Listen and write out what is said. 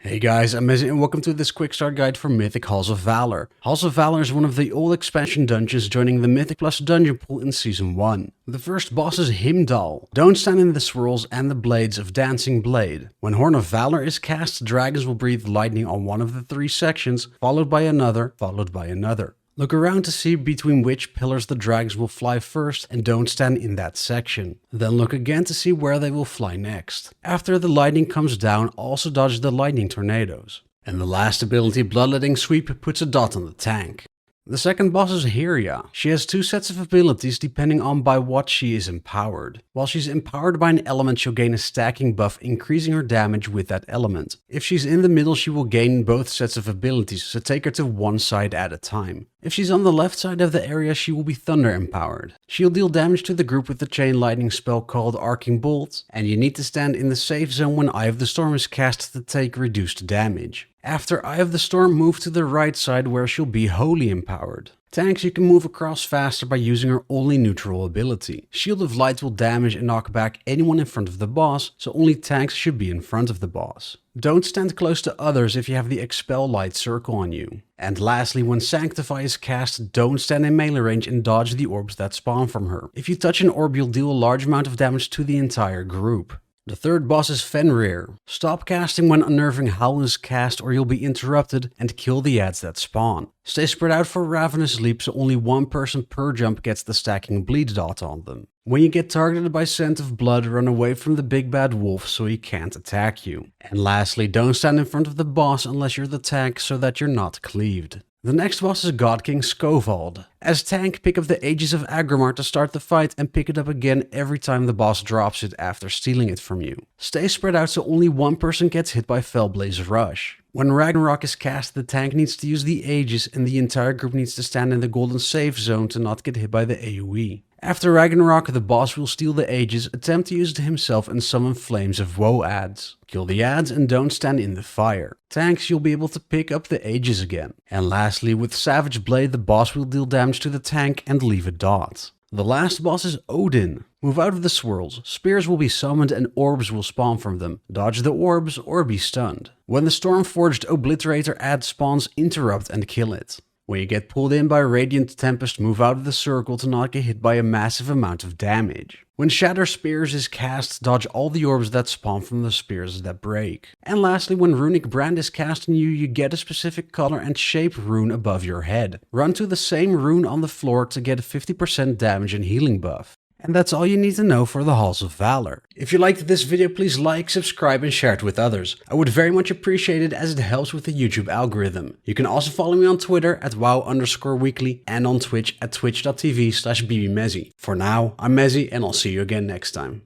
Hey guys, I'm Mythic and welcome to this quick start guide for Mythic Halls of Valor. Halls of Valor is one of the old expansion dungeons joining the Mythic Plus dungeon pool in Season 1. The first boss is Himdall. Don't stand in the swirls and the blades of Dancing Blade. When Horn of Valor is cast, dragons will breathe lightning on one of the three sections, followed by another, followed by another. Look around to see between which pillars the dragons will fly first and don't stand in that section. Then look again to see where they will fly next. After the lightning comes down, also dodge the lightning tornadoes. And the last ability, Bloodletting Sweep, puts a dot on the tank. The second boss is Hyria. She has two sets of abilities depending on by what she is empowered. While she's empowered by an element, she'll gain a stacking buff, increasing her damage with that element. If she's in the middle, she will gain both sets of abilities, so take her to one side at a time. If she's on the left side of the area, she will be thunder empowered. She'll deal damage to the group with the chain lightning spell called Arcing Bolt, and you need to stand in the safe zone when Eye of the Storm is cast to take reduced damage. After Eye of the Storm, move to the right side where she'll be wholly empowered. Tanks, you can move across faster by using her only neutral ability. Shield of Light will damage and knock back anyone in front of the boss, so only tanks should be in front of the boss. Don't stand close to others if you have the Expel Light circle on you. And lastly, when Sanctify is cast, don't stand in melee range and dodge the orbs that spawn from her. If you touch an orb, you'll deal a large amount of damage to the entire group. The third boss is Fenrir. Stop casting when Unnerving Howl is cast or you'll be interrupted, and kill the ads that spawn. Stay spread out for Ravenous Leap so only one person per jump gets the stacking bleed dot on them. When you get targeted by Scent of Blood, run away from the big bad wolf so he can't attack you. And lastly, don't stand in front of the boss unless you're the tank so that you're not cleaved. The next boss is God King Skovald. As tank, pick up the Aegis of Agrimar to start the fight and pick it up again every time the boss drops it after stealing it from you. Stay spread out so only one person gets hit by Fellblaze Rush. When Ragnarok is cast, the tank needs to use the Aegis and the entire group needs to stand in the golden safe zone to not get hit by the AoE. After Ragnarok, the boss will steal the Aegis, attempt to use it himself and summon Flames of Woe ads. Kill the ads and don't stand in the fire. Tanks, you'll be able to pick up the Aegis again. And lastly, with Savage Blade, the boss will deal damage to the tank and leave a dot. The last boss is Odin. Move out of the swirls, spears will be summoned and orbs will spawn from them. Dodge the orbs or be stunned. When the Stormforged Obliterator ad spawns, interrupt and kill it. When you get pulled in by Radiant Tempest, move out of the circle to not get hit by a massive amount of damage. When Shatter Spears is cast, dodge all the orbs that spawn from the spears that break. And lastly, when Runic Brand is cast on you, you get a specific color and shape rune above your head. Run to the same rune on the floor to get a 50% damage and healing buff. And that's all you need to know for the Halls of Valor. If you liked this video, please like, subscribe, and share it with others. I would very much appreciate it as it helps with the YouTube algorithm. You can also follow me on Twitter at wow_weekly and on Twitch at twitch.tv/bbmezzy. For now, I'm Mezzy and I'll see you again next time.